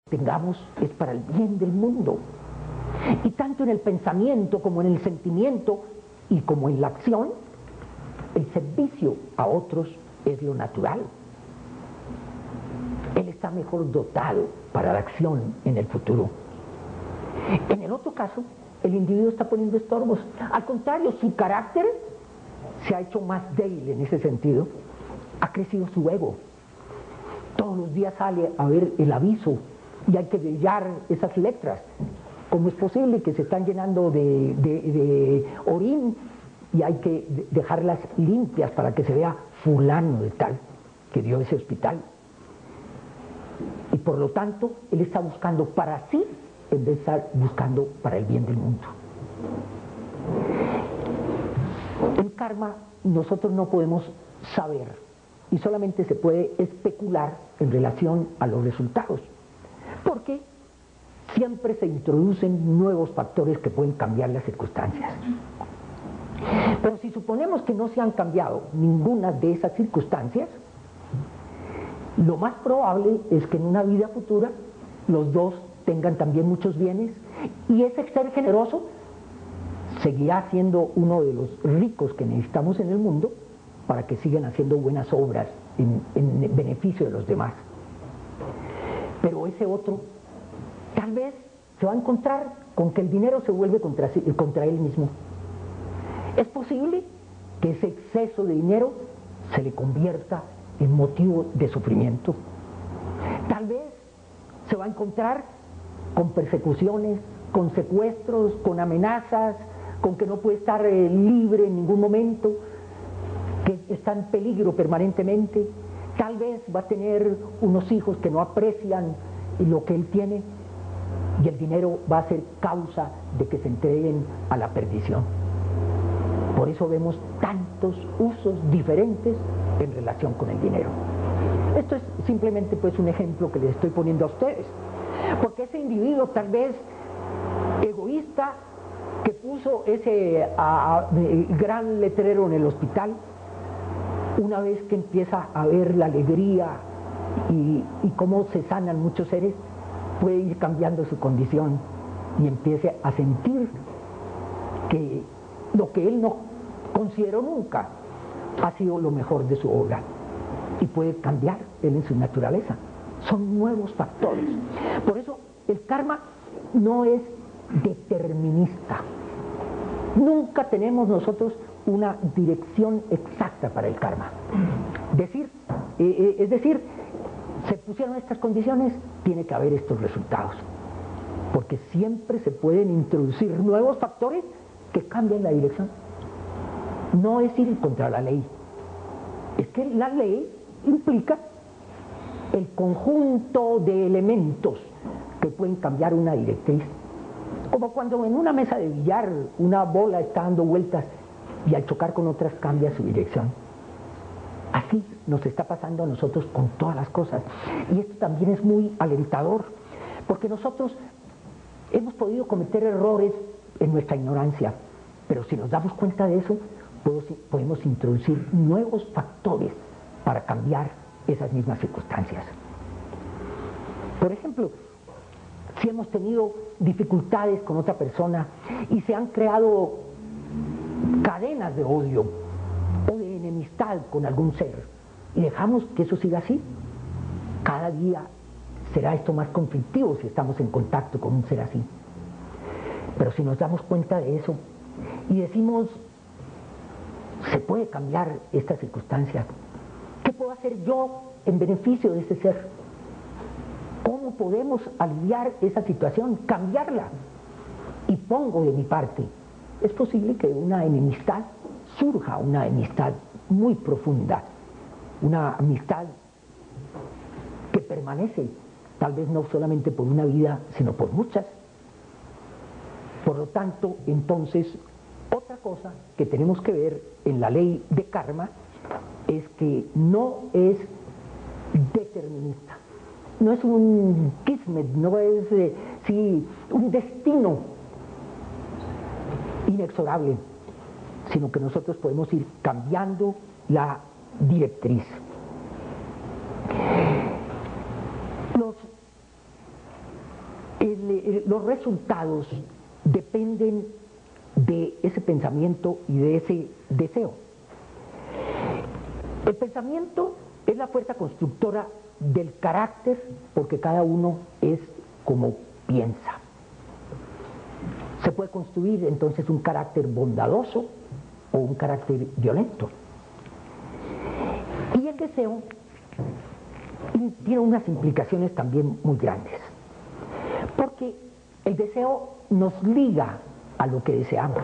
tengamos es para el bien del mundo. Y tanto en el pensamiento como en el sentimiento y como en la acción, el servicio a otros es lo natural. Él está mejor dotado para la acción en el futuro. En el otro caso, el individuo está poniendo estorbos. Al contrario, su carácter se ha hecho más débil en ese sentido. Ha crecido su ego. Todos los días sale a ver el aviso y hay que brillar esas letras. ¿Cómo es posible que se están llenando de orín y hay que dejarlas limpias para que se vea fulano de tal que dio ese hospital? Y por lo tanto, él está buscando para sí en vez de estar buscando para el bien del mundo. El karma nosotros no podemos saber y solamente se puede especular en relación a los resultados, porque siempre se introducen nuevos factores que pueden cambiar las circunstancias. Pero si suponemos que no se han cambiado ninguna de esas circunstancias, lo más probable es que en una vida futura los dos tengan también muchos bienes y ese ser generoso seguirá siendo uno de los ricos que necesitamos en el mundo para que sigan haciendo buenas obras en beneficio de los demás. Pero ese otro tal vez se va a encontrar con que el dinero se vuelve contra él mismo. Es posible que ese exceso de dinero se le convierta en motivo de sufrimiento. Tal vez se va a encontrar con persecuciones, con secuestros, con amenazas, con que no puede estar libre en ningún momento, que está en peligro permanentemente. Tal vez va a tener unos hijos que no aprecian lo que él tiene y el dinero va a ser causa de que se entreguen a la perdición. Por eso vemos tantos usos diferentes en relación con el dinero. Esto es simplemente pues un ejemplo que les estoy poniendo a ustedes, porque ese individuo tal vez egoísta que puso ese gran letrero en el hospital, una vez que empieza a ver la alegría y cómo se sanan muchos seres, puede ir cambiando su condición y empiece a sentir que lo que él no consideró nunca ha sido lo mejor de su obra y puede cambiar él en su naturaleza. Son nuevos factores. Por eso el karma no es determinista. Nunca tenemos nosotros una dirección exacta para el karma. Es decir, se pusieron estas condiciones, tiene que haber estos resultados. Porque siempre se pueden introducir nuevos factores que cambian la dirección. No es ir contra la ley. Es que la ley implica el conjunto de elementos que pueden cambiar una directriz. Como cuando en una mesa de billar una bola está dando vueltas y al chocar con otras cambia su dirección. Así nos está pasando a nosotros con todas las cosas. Y esto también es muy alentador, porque nosotros hemos podido cometer errores en nuestra ignorancia, pero si nos damos cuenta de eso, podemos introducir nuevos factores para cambiar esas mismas circunstancias. Por ejemplo, si hemos tenido dificultades con otra persona y se han creado cadenas de odio o de enemistad con algún ser y dejamos que eso siga así, cada día será esto más conflictivo si estamos en contacto con un ser así. Pero si nos damos cuenta de eso y decimos, se puede cambiar esta circunstancia, ¿qué puedo hacer yo en beneficio de ese ser? ¿Cómo podemos aliviar esa situación, cambiarla? Y pongo de mi parte. Es posible que de una enemistad surja una amistad muy profunda, una amistad que permanece, tal vez no solamente por una vida, sino por muchas. Por lo tanto, entonces, otra cosa que tenemos que ver en la ley de karma es que no es determinista. No es un kismet, no es un destino inexorable, sino que nosotros podemos ir cambiando la directriz. Los Los resultados dependen de ese pensamiento y de ese deseo. El pensamiento es la fuerza constructora del carácter, porque cada uno es como piensa. Se puede construir entonces un carácter bondadoso o un carácter violento. Y el deseo tiene unas implicaciones también muy grandes, porque el deseo nos liga a lo que deseamos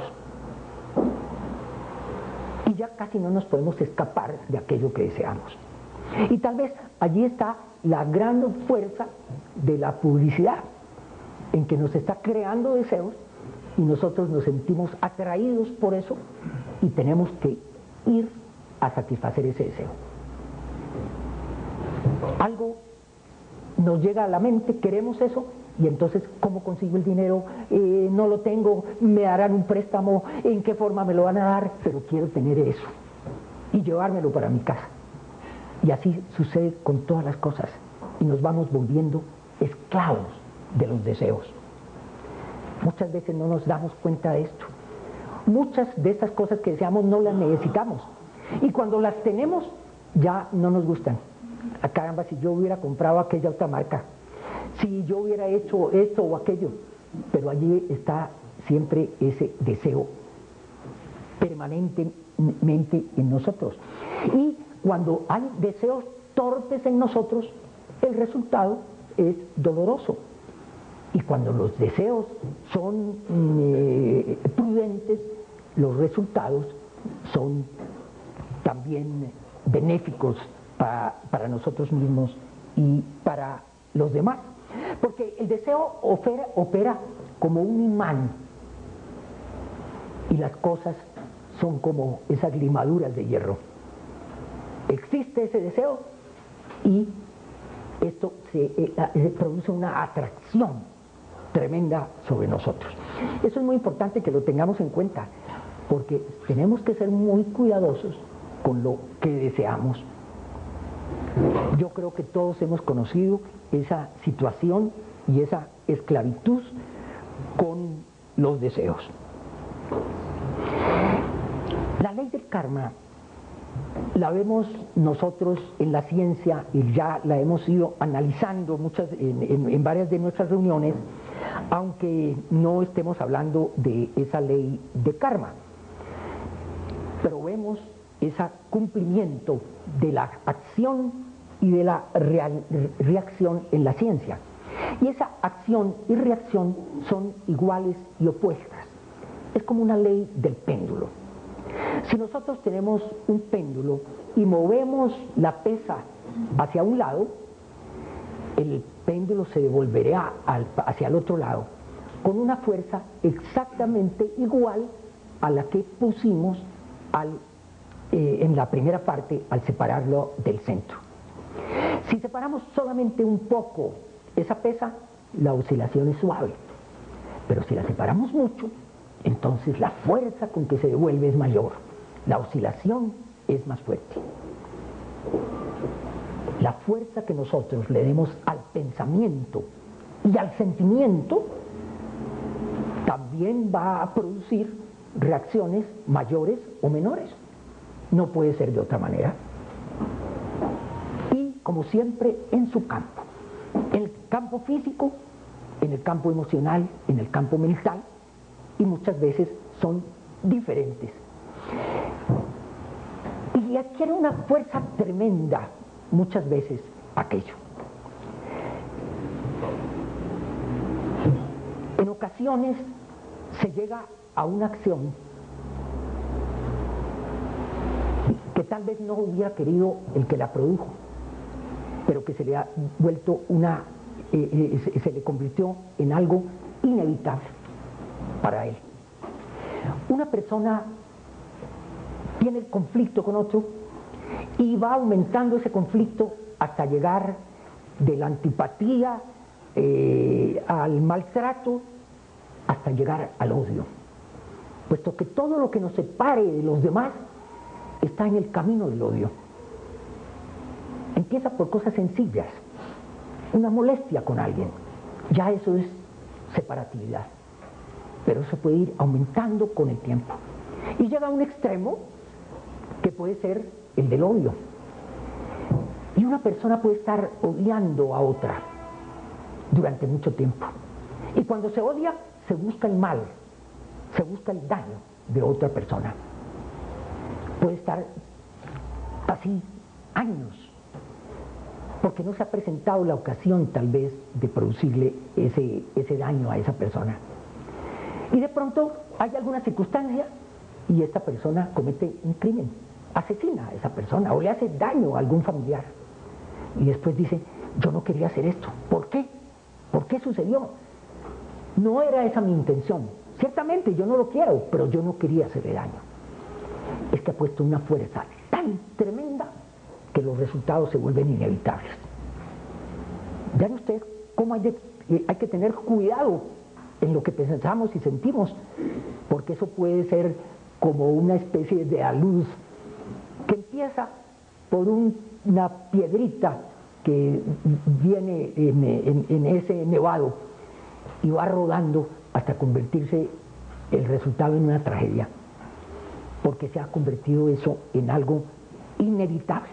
y ya casi no nos podemos escapar de aquello que deseamos. Y tal vez allí está la gran fuerza de la publicidad, en que nos está creando deseos y nosotros nos sentimos atraídos por eso y tenemos que ir a satisfacer ese deseo. Algo nos llega a la mente, queremos eso, y entonces, ¿cómo consigo el dinero? No lo tengo, me darán un préstamo, ¿en qué forma me lo van a dar? Pero quiero tener eso y llevármelo para mi casa. Y así sucede con todas las cosas, y nos vamos volviendo esclavos de los deseos. Muchas veces no nos damos cuenta de esto. Muchas de estas cosas que deseamos no las necesitamos, y cuando las tenemos ya no nos gustan. Caramba, si yo hubiera comprado aquella otra marca, si yo hubiera hecho esto o aquello, pero allí está siempre ese deseo permanentemente en nosotros. Y cuando hay deseos torpes en nosotros, el resultado es doloroso. Y cuando los deseos son prudentes, los resultados son también benéficos para nosotros mismos y para los demás. Porque el deseo opera como un imán, y las cosas son como esas limaduras de hierro. Existe ese deseo y esto se produce una atracción tremenda sobre nosotros. Eso es muy importante que lo tengamos en cuenta, porque tenemos que ser muy cuidadosos con lo que deseamos. Yo creo que todos hemos conocido esa situación y esa esclavitud con los deseos. La ley del karma la vemos nosotros en la ciencia, y ya la hemos ido analizando en varias de nuestras reuniones, aunque no estemos hablando de esa ley de karma, pero vemos ese cumplimiento de la acción y de la reacción en la ciencia. Y esa acción y reacción son iguales y opuestas. Es como una ley del péndulo. Si nosotros tenemos un péndulo y movemos la pesa hacia un lado, el péndulo se devolverá hacia el otro lado con una fuerza exactamente igual a la que pusimos en la primera parte al separarlo del centro. Si separamos solamente un poco esa pesa, la oscilación es suave, pero si la separamos mucho, entonces la fuerza con que se devuelve es mayor, la oscilación es más fuerte. La fuerza que nosotros le demos al pensamiento y al sentimiento también va a producir reacciones mayores o menores. No puede ser de otra manera. Y como siempre, en su campo, en el campo físico, en el campo emocional, en el campo mental, y muchas veces son diferentes. Y adquiere una fuerza tremenda muchas veces aquello. En ocasiones se llega a una acción que tal vez no hubiera querido el que la produjo, pero que se le ha vuelto se le convirtió en algo inevitable para él. Una persona tiene el conflicto con otro y va aumentando ese conflicto hasta llegar de la antipatía al maltrato, hasta llegar al odio, puesto que todo lo que nos separe de los demás está en el camino del odio. Empieza por cosas sencillas, una molestia con alguien, ya eso es separatividad, pero eso puede ir aumentando con el tiempo y llega a un extremo que puede ser el del odio. Y una persona puede estar odiando a otra durante mucho tiempo, y cuando se odia se busca el mal, se busca el daño de otra persona. Puede estar así años porque no se ha presentado la ocasión tal vez de producirle ese daño a esa persona, y de pronto hay alguna circunstancia y esta persona comete un crimen, asesina a esa persona o le hace daño a algún familiar, y después dice: yo no quería hacer esto. ¿Por qué? ¿Por qué sucedió? No era esa mi intención, ciertamente yo no lo quiero, pero yo no quería hacerle daño. Es que ha puesto una fuerza tan tremenda que los resultados se vuelven inevitables. Vean ustedes cómo hay que tener cuidado en lo que pensamos y sentimos, porque eso puede ser como una especie de alud que empieza por una piedrita que viene en ese nevado y va rodando hasta convertirse el resultado en una tragedia, porque se ha convertido eso en algo inevitable.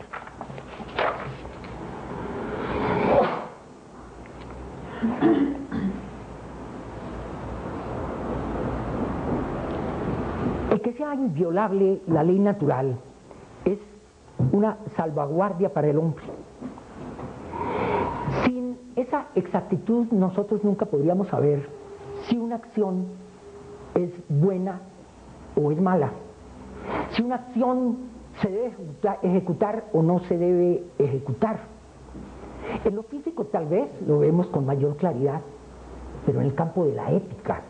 El que sea inviolable la ley natural es una salvaguardia para el hombre. Sin esa exactitud nosotros nunca podríamos saber si una acción es buena o es mala, si una acción se debe ejecutar o no se debe ejecutar. En lo físico tal vez lo vemos con mayor claridad, pero en el campo de la ética,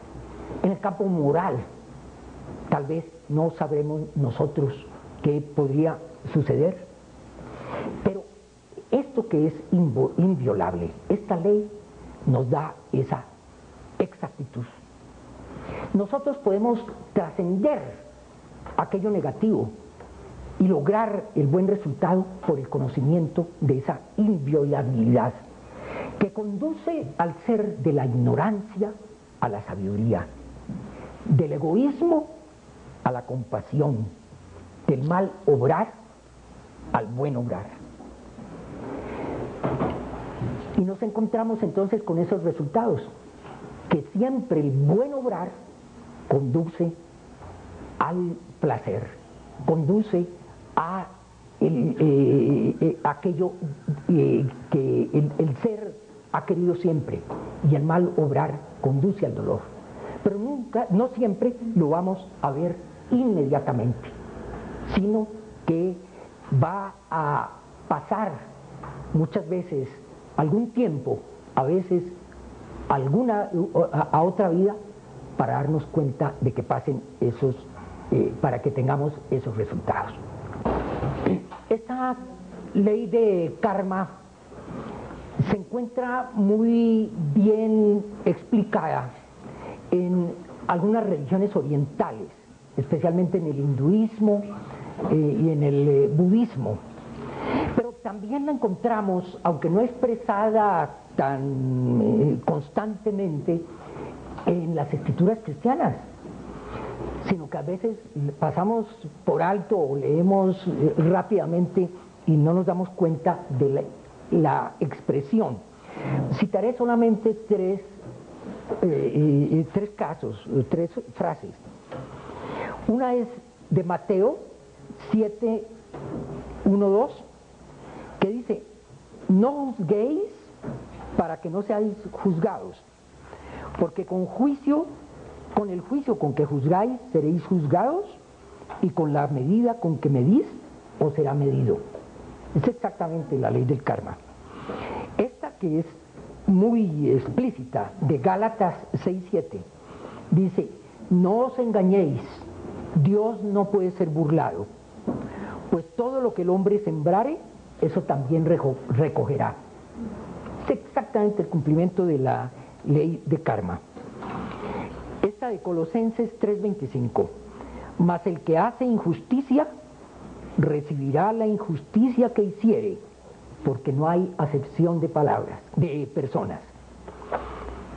en el campo moral, tal vez no sabremos nosotros qué podría suceder. Pero esto que es inviolable, esta ley nos da esa exactitud. Nosotros podemos trascender aquello negativo y lograr el buen resultado por el conocimiento de esa inviolabilidad que conduce al ser de la ignorancia a la sabiduría, del egoísmo a la compasión, del mal obrar al buen obrar. Y nos encontramos entonces con esos resultados, que siempre el buen obrar conduce al placer, conduce a aquello que el ser ha querido siempre, y el mal obrar conduce al dolor. Pero no siempre lo vamos a ver inmediatamente, sino que va a pasar muchas veces algún tiempo, a veces a otra vida, para darnos cuenta de que pasen esos, para que tengamos esos resultados. Esta ley de karma se encuentra muy bien explicada en algunas religiones orientales, especialmente en el hinduismo y en el budismo, pero también la encontramos, aunque no expresada tan constantemente, en las escrituras cristianas, sino que a veces pasamos por alto o leemos rápidamente y no nos damos cuenta de la expresión. Citaré solamente tres casos, tres frases. Una es de Mateo 7, 1, 2, que dice: no juzguéis para que no seáis juzgados, porque con el juicio con que juzgáis seréis juzgados, y con la medida con que medís os será medido. Es exactamente la ley del karma. Esta, que es muy explícita, de Gálatas 6:7, dice: no os engañéis, Dios no puede ser burlado, pues todo lo que el hombre sembrare, eso también recogerá. Es exactamente el cumplimiento de la ley de karma. Esta de Colosenses 3:25: mas el que hace injusticia recibirá la injusticia que hiciere, porque no hay acepción de palabras, de personas.